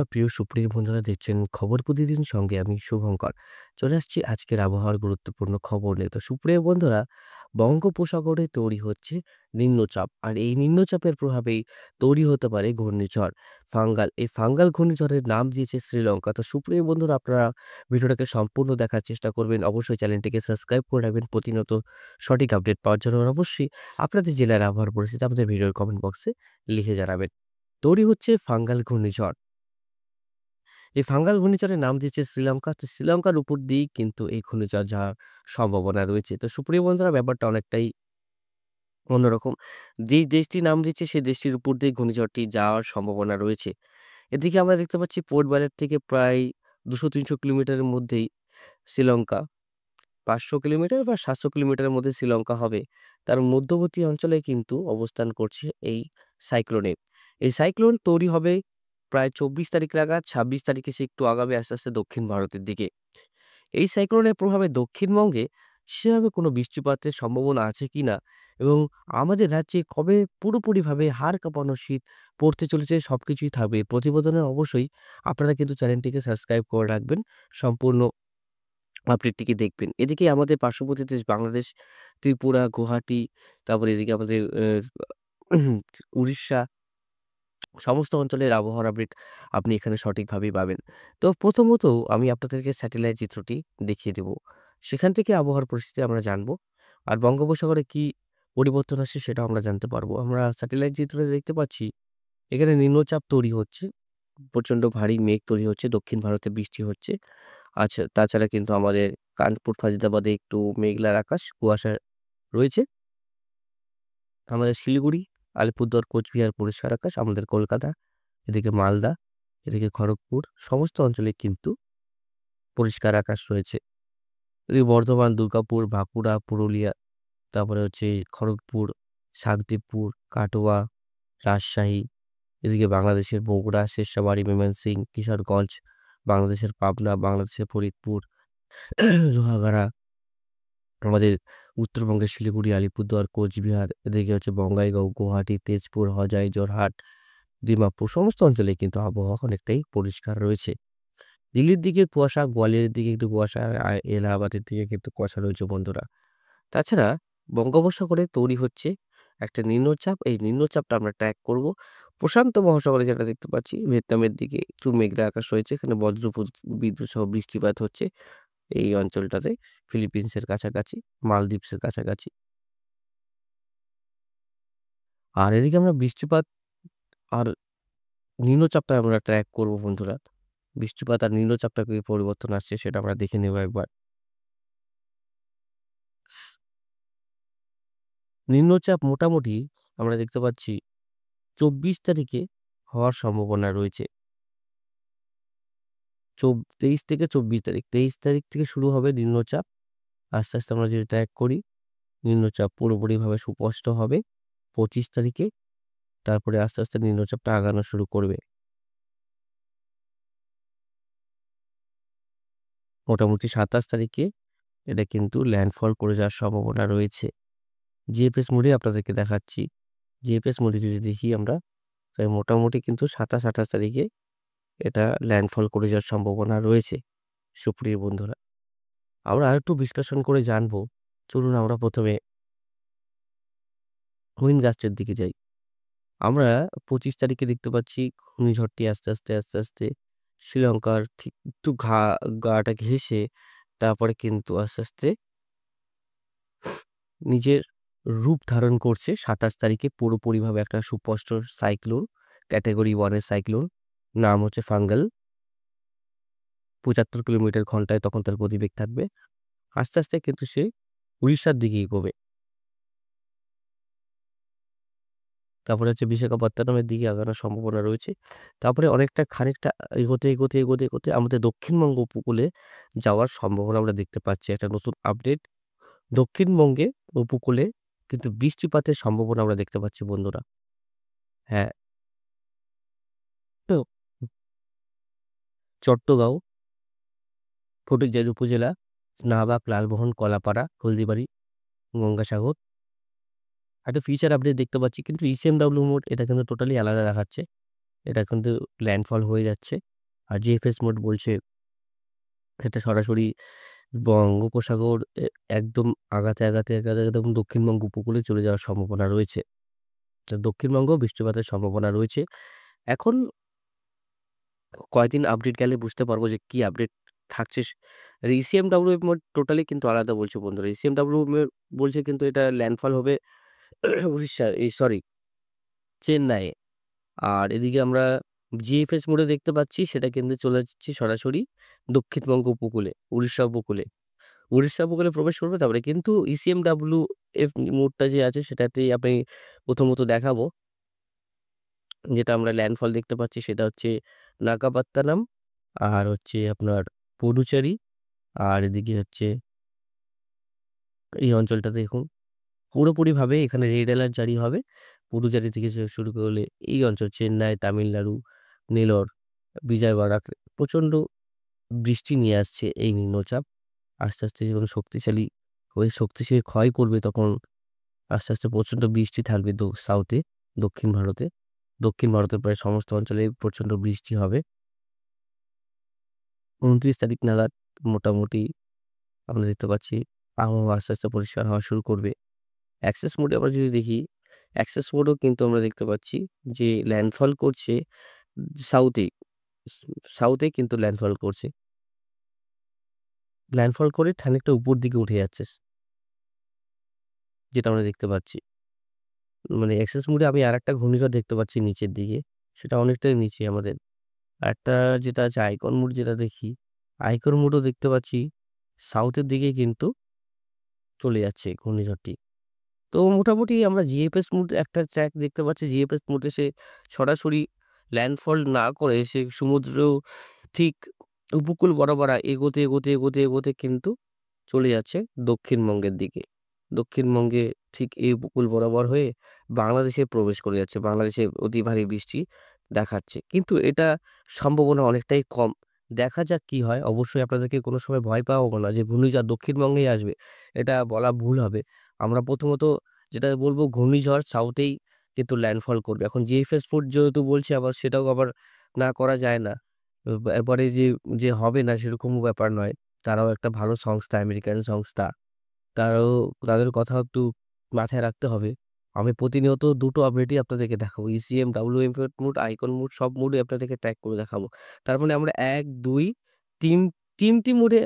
প্রিয় সুপ্রিয় বন্ধুরা দেখছেন খবর প্রতিদিন সঙ্গে আমি শুভঙ্কর। চলে আসছি আজকের আবহাওয়ার গুরুত্বপূর্ণ খবর নিয়ে। তো সুপ্রিয় বন্ধুরা, বঙ্গোপসাগরে তৈরি হচ্ছে নিম্নচাপ। আর এই নিম্নচাপের প্রভাবেই তৈরি হতে পারে ঘূর্ণিঝড় ফাঙ্গাল। এই ফাঙ্গাল ঘূর্ণিঝড়ের নাম দিয়েছে শ্রীলঙ্কা। তো সুপ্রিয় বন্ধুরা, আপনারা ভিডিওটাকে সম্পূর্ণ দেখার চেষ্টা করবেন। অবশ্যই চ্যানেলটিকে সাবস্ক্রাইব করে রাখবেন প্রতিনিয়ত সঠিক আপডেট পাওয়ার জন্য। আর অবশ্যই আপনাদের জেলার আবহাওয়ার পরিস্থিতি আমাদের ভিডিওর কমেন্ট বক্সে লিখে জানাবেন। তৈরি হচ্ছে ফাঙ্গাল ঘূর্ণিঝড়। এই ফাঙ্গাল ঘূর্ণিঝড়ের নাম দিয়েছে শ্রীলঙ্কা। তো শ্রীলঙ্কার উপর দিয়েই কিন্তু এই ঘূর্ণিঝড় যাওয়ার সম্ভাবনা রয়েছে। তো সুপ্রিয় বন্ধুরা, ব্যাপারটা অনেকটাই অন্যরকম। যেই দেশটির নাম দিচ্ছে সেই দেশটির উপর দিয়ে ঘূর্ণিঝড়টি যাওয়ার সম্ভাবনা রয়েছে। এদিকে আমরা দেখতে পাচ্ছি পোর্ট ব্লেয়ার থেকে প্রায় ২০০-৩০০ কিলোমিটারের মধ্যেই শ্রীলঙ্কা। ৫০০ কিলোমিটার বা ৭০০ কিলোমিটারের মধ্যে শ্রীলঙ্কা হবে। তার মধ্যবর্তী অঞ্চলে কিন্তু অবস্থান করছে এই সাইক্লোনে। এই সাইক্লোন তৈরি হবে প্রায় ২৪ তারিখ নাগাদ। ২৬ তারিখে সে একটু আগাবে আস্তে, আস্তে দক্ষিণ ভারতের দিকে। এই সাইক্লোনের প্রভাবে দক্ষিণবঙ্গে সেভাবে কোনো বৃষ্টিপাতের সম্ভাবনা আছে কিনা এবং আমাদের রাজ্যে কবে পুরোপুরিভাবে হাড় কাঁপানো শীত পড়তে চলেছে সবকিছুই থাকবে। প্রতিবেদনে অবশ্যই আপনারা কিন্তু চ্যানেলটিকে সাবস্ক্রাইব করে রাখবেন। সম্পূর্ণ আপডেটটিকে দেখবেন। এদিকে আমাদের পার্শ্ববর্তী দেশ বাংলাদেশ, ত্রিপুরা, গুয়াহাটি, তারপরে এদিকে আমাদের উড়িষ্যা, সমস্ত অঞ্চলের আবহাওয়ার আপডেট আপনি এখানে সঠিকভাবেই পাবেন। তো প্রথমত আমি আপনাদেরকে স্যাটেলাইট চিত্রটি দেখিয়ে দেব। সেখান থেকে আবহাওয়ার পরিস্থিতি আমরা জানবো। আর বঙ্গোপসাগরে কি পরিবর্তন আসছে সেটাও আমরা জানতে পারবো। আমরা স্যাটেলাইট চিত্রে দেখতে পাচ্ছি এখানে নিম্নচাপ তৈরি হচ্ছে। প্রচণ্ড ভারী মেঘ তৈরি হচ্ছে, দক্ষিণ ভারতে বৃষ্টি হচ্ছে। আচ্ছা, তাছাড়া কিন্তু আমাদের কানপুর, ফাজিদাবাদে একটু মেঘলার আকাশ, কুয়াশা রয়েছে। আমাদের শিলিগুড়ি, আলিপুরদুয়ার, কোচবিহার পরিষ্কার আকাশ। আমাদের কলকাতা, এদিকে মালদা, এদিকে খড়গপুর সমস্ত অঞ্চলে কিন্তু পরিষ্কার আকাশ রয়েছে। এদিকে বর্ধমান, দুর্গাপুর, বাঁকুড়া, পুরুলিয়া, তারপরে হচ্ছে খড়গপুর, শান্তিপুর, কাটোয়া, রাজশাহী, এদিকে বাংলাদেশের বগুড়া, শেরশাবাড়ি, ময়মনসিংহ, কিশোরগঞ্জ, বাংলাদেশের পাবনা, বাংলাদেশের ফরিদপুর, লোহাগাড়া, আমাদের উত্তরবঙ্গের শিলিগুড়ি, আলিপুরদুয়ার, কোচবিহার, এদিকে হচ্ছে বঙ্গাইগাঁও, গুয়াহাটি, তেজপুর, হজাই, জোরহাট, ডিমাপুর সমস্ত অঞ্চলে কিন্তু আবহাওয়া অনেকটাই পরিষ্কার রয়েছে। দিল্লির দিকে কুয়াশা, গোয়ালিয়রের দিকে একটু কুয়াশা, এলাহাবাদের দিকে কিন্তু কুয়াশা রয়েছে বন্ধুরা। তাছাড়া বঙ্গোপসাগরে তৈরি হচ্ছে একটা নিম্নচাপ। এই নিম্নচাপটা আমরা ট্র্যাক করব। প্রশান্ত মহাসাগরে যেটা দেখতে পাচ্ছি, ভিয়েতনামের দিকে একটু মেঘলা আকাশ রয়েছে। এখানে বিদ্যুৎ সহ বৃষ্টিপাত হচ্ছে এই অঞ্চলটাতে, ফিলিপিন্সের কাছাকাছি, মালদ্বীপসের কাছাকাছি। আর এদিকে আমরা বৃষ্টিপাত আর নিম্নচাপটা আমরা ট্র্যাক করব বন্ধুরা। বৃষ্টিপাত আর নিম্নচাপটা কি পরিবর্তন আসছে সেটা আমরা দেখে নেব একবার। নিম্নচাপ মোটামুটি আমরা দেখতে পাচ্ছি ২৪ তারিখে হওয়ার সম্ভাবনা রয়েছে। ২৩ থেকে ২৪ তারিখ। ২৩ তারিখ থেকে শুরু হবে নিম্নচাপ। আস্তে, আস্তে আমরা যদি ট্র্যাক করি, নিম্নচাপ পুরোপুরিভাবে সুস্পষ্ট হবে ২৫ তারিখে। তারপরে আস্তে, আস্তে নিম্নচাপটা আগানো শুরু করবে। মোটামুটি ২৭ তারিখে এটা কিন্তু ল্যান্ডফল করে যাওয়ার সম্ভাবনা রয়েছে। জিএফএস মোডে আপনাদেরকে দেখাচ্ছি। জিএফএস মোডে যদি দেখি আমরা, তাই মোটামুটি কিন্তু ২৭-২৮ তারিখে এটা ল্যান্ডফল করে যাওয়ার সম্ভাবনা রয়েছে সুপ্রিয় বন্ধুরা। আমরা আরেকটু বিশ্লেষণ করে জানবো। চলুন আমরা ১ম এ উইন্ডগাস্টের দিকে যাই। আমরা ২৫ তারিখে দেখতে পাচ্ছি ঘূর্ণিঝড়টি আস্তে, আস্তে, আস্তে, আস্তে শ্রীলঙ্কার ঠিক একটু গাটা ঘেঁষে তারপরে কিন্তু আস্তে, আস্তে নিজের রূপ ধারণ করছে ২৭ তারিখে পুরোপুরিভাবে একটা সুস্পষ্ট সাইক্লোন, ক্যাটেগরি 1 এর সাইক্লোন। নাম হচ্ছে ফাঙ্গাল। ৭৫ কিলোমিটার ঘন্টায় তখন তার গতিবেগ থাকবে। আস্তে, আস্তে কিন্তু সে উড়িষ্যার দিকে এগোবে। তারপরে হচ্ছে বিশাখাপত্তনমের দিকে আগানোর সম্ভাবনা রয়েছে। তারপরে অনেকটা খানিকটা এগোতে, এগোতে, এগোতে, এগোতে আমাদের দক্ষিণবঙ্গ উপকূলে যাওয়ার সম্ভাবনা আমরা দেখতে পাচ্ছি। একটা নতুন আপডেট। দক্ষিণবঙ্গে উপকূলে কিন্তু বৃষ্টিপাতের সম্ভাবনা আমরা দেখতে পাচ্ছি বন্ধুরা। হ্যাঁ, তো চট্টগাঁও, ফটিকছড়ি উপজেলা, স্নাবাক, লালমোহন, কলাপাড়া, হলদিবাড়ি, গঙ্গাসাগর একটা ফিচার আপডেট দেখতে পাচ্ছি। কিন্তু ইসিএমডব্লিউ মোড এটা কিন্তু টোটালি আলাদা দেখাচ্ছে। এটা কিন্তু ল্যান্ডফল হয়ে যাচ্ছে। আর জিএফএস মোড বলছে এটা সরাসরি বঙ্গোপসাগর একদম আগাতে একদম দক্ষিণবঙ্গ উপকূলে চলে যাওয়ার সম্ভাবনা রয়েছে। তো দক্ষিণবঙ্গেও বৃষ্টিপাতের সম্ভাবনা রয়েছে। এখন কয়দিন আপডেট গেলে বুঝতে পারবো যে কি আপডেট থাকছে। আর ইসিএমডব্লিউ মোড টোটালি কিন্তু আলাদা বলছে বন্ধুরা। ইসিএমডব্লিউ বলছে কিন্তু এটা ল্যান্ডফল হবে উড়িষ্যা সরি চেন্নাইয়ে। আর এদিকে আমরা জিএফএস মোডে দেখতে পাচ্ছি সেটা কিন্তু চলে যাচ্ছে সরাসরি দক্ষিণবঙ্গ উপকূলে, উড়িষ্যা উপকূলে। উড়িষ্যা উপকূলে প্রবেশ করবে তারপরে কিন্তু ইসিএমডব্লিউ মোডটা যে আছে সেটাতেই আমি প্রথমত দেখাবো। যেটা আমরা ল্যান্ডফল দেখতে পাচ্ছি সেটা হচ্ছে নাগাপাত্তানাম আর হচ্ছে আপনার পুডুচেরি আর এদিকে হচ্ছে এই অঞ্চলটা দেখুন পুরোপুরিভাবে এখানে রেড অ্যালার্ট জারি হবে। পুডুচেরি থেকে শুরু করলে এই অঞ্চল চেন্নাই, তামিলনাড়ু, নেলোর, বিজয়বাড়া প্রচণ্ড বৃষ্টি নিয়ে আসছে এই নিম্নচাপ। আস্তে, আস্তে যখন শক্তিশালী ক্ষয় করবে তখন আস্তে, আস্তে প্রচণ্ড বৃষ্টি থাকবে সাউথে, দক্ষিণ ভারতে। দক্ষিণ ভারতের প্রায় সমস্ত অঞ্চলে প্রচণ্ড বৃষ্টি হবে। ২৯ তারিখ নাগাদ মোটামুটি আমরা দেখতে পাচ্ছি আবহাওয়া আস্তে, আস্তে পরিষ্কার হওয়া শুরু করবে। অ্যাক্সেস মোডে আমরা যদি দেখি, অ্যাক্সেস মোডেও কিন্তু আমরা দেখতে পাচ্ছি যে ল্যান্ডফল করছে সাউথে। স সাউথে কিন্তু ল্যান্ডফল করছে। ল্যান্ডফল করে খানিকটা উপর দিকে উঠে যাচ্ছে যেটা আমরা দেখতে পাচ্ছি। মানে অ্যাক্সেস মোডে আমি আরেকটা ঘূর্ণিঝড় দেখতে পাচ্ছি নিচের দিকে। সেটা অনেকটাই নিচে আমাদের। আরেকটা যেটা আছে আইকন মোড যেটা দেখি, আইকন মোডও দেখতে পাচ্ছি সাউথের দিকে কিন্তু চলে যাচ্ছে ঘূর্ণিঝড়টি। তো মোটামুটি আমরা জিএফএস মোড একটা ট্র্যাক দেখতে পাচ্ছি। জিএফএস মোডে সে সরাসরি ল্যান্ডফল না করে সে সমুদ্র ঠিক উপকূল বরাবর এগোতে কিন্তু চলে যাচ্ছে দক্ষিণবঙ্গের দিকে। দক্ষিণবঙ্গে ঠিক এই উপকূল বরাবর হয়ে বাংলাদেশে প্রবেশ করে যাচ্ছে। বাংলাদেশে অতি ভারী বৃষ্টি দেখাচ্ছে। কিন্তু এটা সম্ভাবনা অনেকটাই কম। দেখা যাক কি হয়। অবশ্যই আপনাদেরকে কোনো সময় ভয় পাওয়াবো না যে ঘূর্ণিঝড় দক্ষিণবঙ্গেই আসবে। এটা বলা ভুল হবে। আমরা প্রথমত যেটা বলব ঘূর্ণিঝড় সাউথেই কিন্তু ল্যান্ডফল করবে। এখন জিএফএস মোড যেহেতু বলছে আবার সেটাও আবার না করা যায় না। এরপরে যে হবে না সেরকমও ব্যাপার নয়। তারাও একটা ভালো সংস্থা, আমেরিকান সংস্থা। তারাও তাদের কথাও একটু মাথায় রাখতে হবে। আমি প্রতিনিয়ত ২ টো আপডেটই আপনাদেরকে দেখাবো। ECM, WM mode, icon mode সব মোডই আপনাদেরকে ট্র্যাক করে দেখাবো। তার মানে আমরা ১, ২, ৩ ৩টি মোডে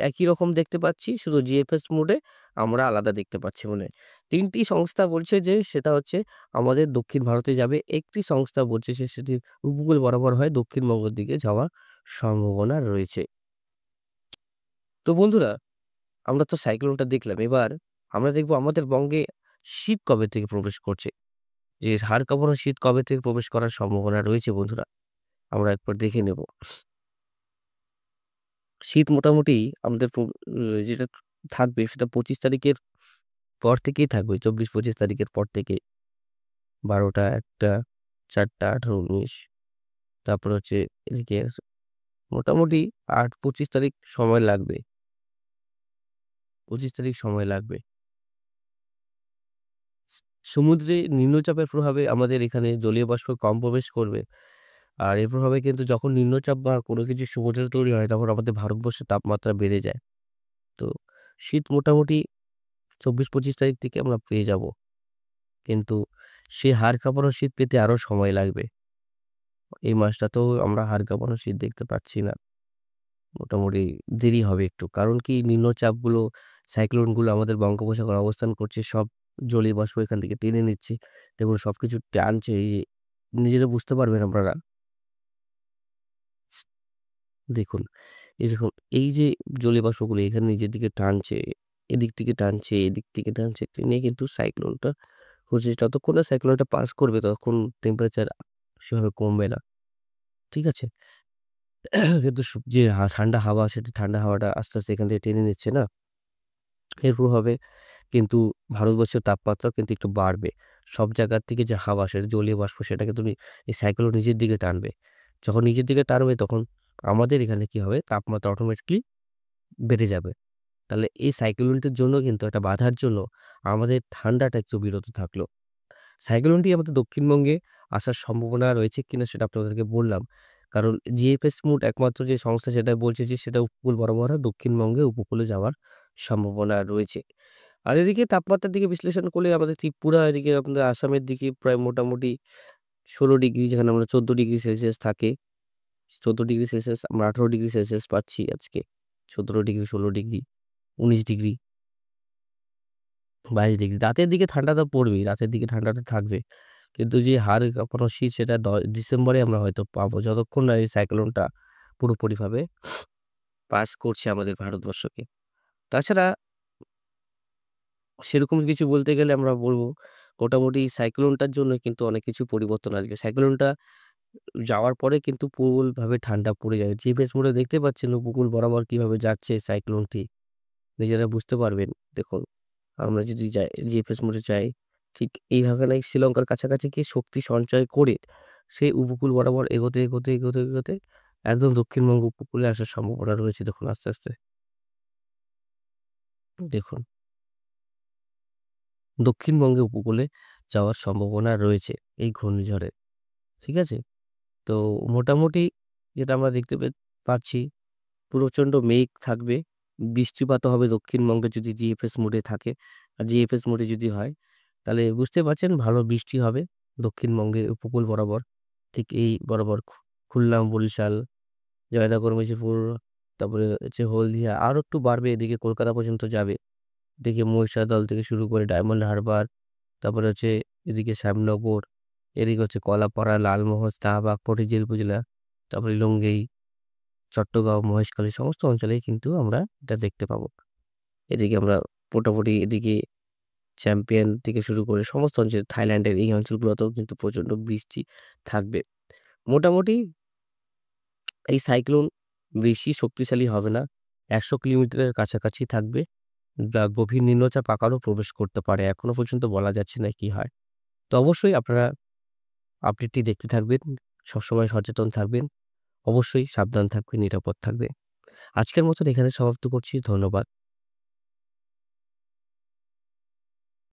একই রকম দেখতে পাচ্ছি। শুধু জিএফএস মোডে আমরা আলাদা দেখতে পাচ্ছি মানে। ৩ টি সংস্থা বলছে যে সেটা হচ্ছে আমাদের দক্ষিণ ভারতে যাবে। একটি সংস্থা বলছে সেটি উপকূল বরাবর হয়ে দক্ষিণবঙ্গের দিকে যাওয়ার সম্ভাবনা রয়েছে। তো বন্ধুরা আমরা তো সাইক্লোনটা দেখলাম। এবার আমরা দেখব আমাদের বঙ্গে শীত কবে থেকে প্রবেশ করছে। যে হাড় কাঁপানো শীত কবে থেকে প্রবেশ করার সম্ভাবনা রয়েছে বন্ধুরা, আমরা একবার দেখে নেব। শীত মোটামুটি আমাদের যেটা থাকবে সেটা ২৫ তারিখের পর থেকেই থাকবে। ২৪-২৫ তারিখের পর থেকে ১২টা, ১টা, ৪টা, ১৮, ১৯ তারপর হচ্ছে এদিকে মোটামুটি ২৫ তারিখ সময় লাগবে। ২৫ তারিখ সময় লাগবে। সমুদ্রে নিম্নচাপের প্রভাবে আমাদের এখানে জলীয় বাষ্প কম প্রবেশ করবে। আর এর প্রভাবে কিন্তু যখন নিম্নচাপ বা কোনো কিছু সমুদ্রে তৈরি হয় তখন আমাদের ভারতবর্ষের তাপমাত্রা বেড়ে যায়। তো শীত মোটামুটি ২৪-২৫ তারিখ থেকে আমরা পেয়ে যাব। কিন্তু সেই হাড় কাঁপানো শীত পেতে আরো সময় লাগবে। এই মাসটাতেও আমরা হাড় কাঁপানো শীত দেখতে পাচ্ছি না। মোটামুটি দেরি হবে একটু। কারণ কি নিম্নচাপগুলো, সাইক্লোনগুলো আমাদের বঙ্গোপসাগরে অবস্থান করছে। সব জলীয় বাষ্প এখান থেকে টেনে নিচ্ছে। দেখুন সবকিছু টানছে এই যে নিজেরা বুঝতে পারবেন আপনারা। দেখুন, এই যে জলীয় বাষ্পগুলো এখানে নিজের দিকে টানছে, এদিক থেকে টানছে, এদিক থেকে টানছে, টেনে কিন্তু সাইক্লোনটা হচ্ছে। যতক্ষণ না সাইক্লোনটা পাস করবে ততক্ষণ টেম্পারেচার সেভাবে কমবে না। ঠিক আছে? কিন্তু যে ঠান্ডা হাওয়া সেটা ঠান্ডা হাওয়াটা আস্তে, আস্তে এখান থেকে টেনে নিচ্ছে না? এর প্রভাবে কিন্তু ভারতবর্ষের তাপমাত্রাও কিন্তু একটু বাড়বে। সব জায়গার থেকে যে হাওয়া সেটা জলীয় বাষ্প সেটা কিন্তু এই সাইক্লোন নিজের দিকে টানবে। যখন নিজের দিকে টানবে তখন আমাদের এখানে কি হবে? তাপমাত্রা অটোমেটিক্যালি বেড়ে যাবে। তাহলে এই সাইক্লোনটির জন্য কিন্তু একটা বাধার জন্য আমাদের ঠান্ডাটা একটু বিরত থাকলো। সাইক্লোনটি আমাদের দক্ষিণবঙ্গে আসার সম্ভাবনা রয়েছে কিনা সেটা আপনাদেরকে বললাম। কারণ জিএফএস মুড একমাত্র যে সংস্থা সেটা বলছে যে সেটা উপকূল বরাবর দক্ষিণবঙ্গে উপকূলে যাওয়ার সম্ভাবনা রয়েছে। আর এদিকে তাপমাত্রার দিকে বিশ্লেষণ করলে আমাদের ত্রিপুরা এদিকে আপনাদের আসামের দিকে প্রায় মোটামুটি ১৬ ডিগ্রি যেখানে আমরা ১৪ ডিগ্রি সেলসিয়াস থাকে। ১৪ ডিগ্রি সেলসিয়াস আমরা ১৮ ডিগ্রি সেলসিয়াস পাচ্ছি আজকে। ১৭ ডিগ্রি, ১৬ ডিগ্রি, ১৯ ডিগ্রি, ২২ ডিগ্রি। রাতের দিকে ঠান্ডাটা পড়বেই। রাতের দিকে ঠান্ডাটা থাকবে। কিন্তু যে হাড় কাঁপানো শীত সেটা ডিসেম্বরে আমরা হয়তো পাবো। যতক্ষণ না এই সাইক্লোনটা পুরোপুরিভাবে পাস করছে আমাদের ভারতবর্ষকে। তাছাড়া সেরকম কিছু বলতে গেলে আমরা বলব মোটামুটি সাইক্লোনটার জন্য কিন্তু অনেক কিছু পরিবর্তন আসবে। সাইক্লোনটা যাওয়ার পরে কিন্তু প্রবলভাবে ঠান্ডা পড়ে যাবে। জিপিএস মোডে দেখতে পাচ্ছেন উপকূল বরাবর কিভাবে যাচ্ছে সাইক্লোনটি। নিজেরা বুঝতে পারবেন। দেখুন, আমরা যদি যাই জিপিএস মোডে যাই, ঠিক এইভাবে নাকি শ্রীলঙ্কার কাছাকাছি গিয়ে শক্তি সঞ্চয় করে সেই উপকূল বরাবর এগোতে একদম দক্ষিণবঙ্গ উপকূলে আসার সম্ভাবনা রয়েছে দেখুন আস্তে, আস্তে। দেখুন, দক্ষিণবঙ্গে উপকূলে যাওয়ার সম্ভাবনা রয়েছে এই ঘূর্ণিঝড়ের। ঠিক আছে? তো মোটামুটি যেটা আমরা দেখতে পাচ্ছি প্রচণ্ড মেঘ থাকবে। বৃষ্টিপাতও হবে দক্ষিণবঙ্গে যদি জিএফএস মোডে থাকে। আর জিএফএস মোডে যদি হয়, তাহলে বুঝতে পারছেন ভালো বৃষ্টি হবে দক্ষিণবঙ্গে উপকূল বরাবর। ঠিক এই বরাবর খুলনা, বরিশাল, জয়নগর, মেদিনীপুর, তারপরে হচ্ছে হলদিয়া আরো একটু বাড়বে এদিকে কলকাতা পর্যন্ত যাবে। এদিকে মহিষাদল থেকে শুরু করে ডায়মন্ড হারবার, তারপরে হচ্ছে এদিকে শ্যামনগর, এদিকে হচ্ছে কলাপাড়া, লালমোহন, শাহবাগ, পটিজেল উপজেলা, তারপরে লংগেই, চট্টগ্রাম, মহেশখালী সমস্ত অঞ্চলেই কিন্তু আমরা এটা দেখতে পাবো। এদিকে আমরা মোটামুটি এদিকে চ্যাম্পিয়ন থেকে শুরু করে সমস্ত অঞ্চল থাইল্যান্ডের এই অঞ্চলগুলোতেও কিন্তু প্রচণ্ড বৃষ্টি থাকবে। মোটামুটি এই সাইক্লোন বেশি শক্তিশালী হবে না। ১০০ কিলোমিটারের কাছাকাছি থাকবে। যা গভীর নিম্নচাপ আকারেও প্রবেশ করতে পারে। এখনো পর্যন্ত বলা যাচ্ছে না কি হয়। তো অবশ্যই আপনারা আপডেটটি দেখতে থাকবেন। সবসময় সচেতন থাকবেন। অবশ্যই সাবধান থাকবেন, নিরাপদ থাকবেন। আজকের মতন এখানে সমাপ্ত করছি। ধন্যবাদ।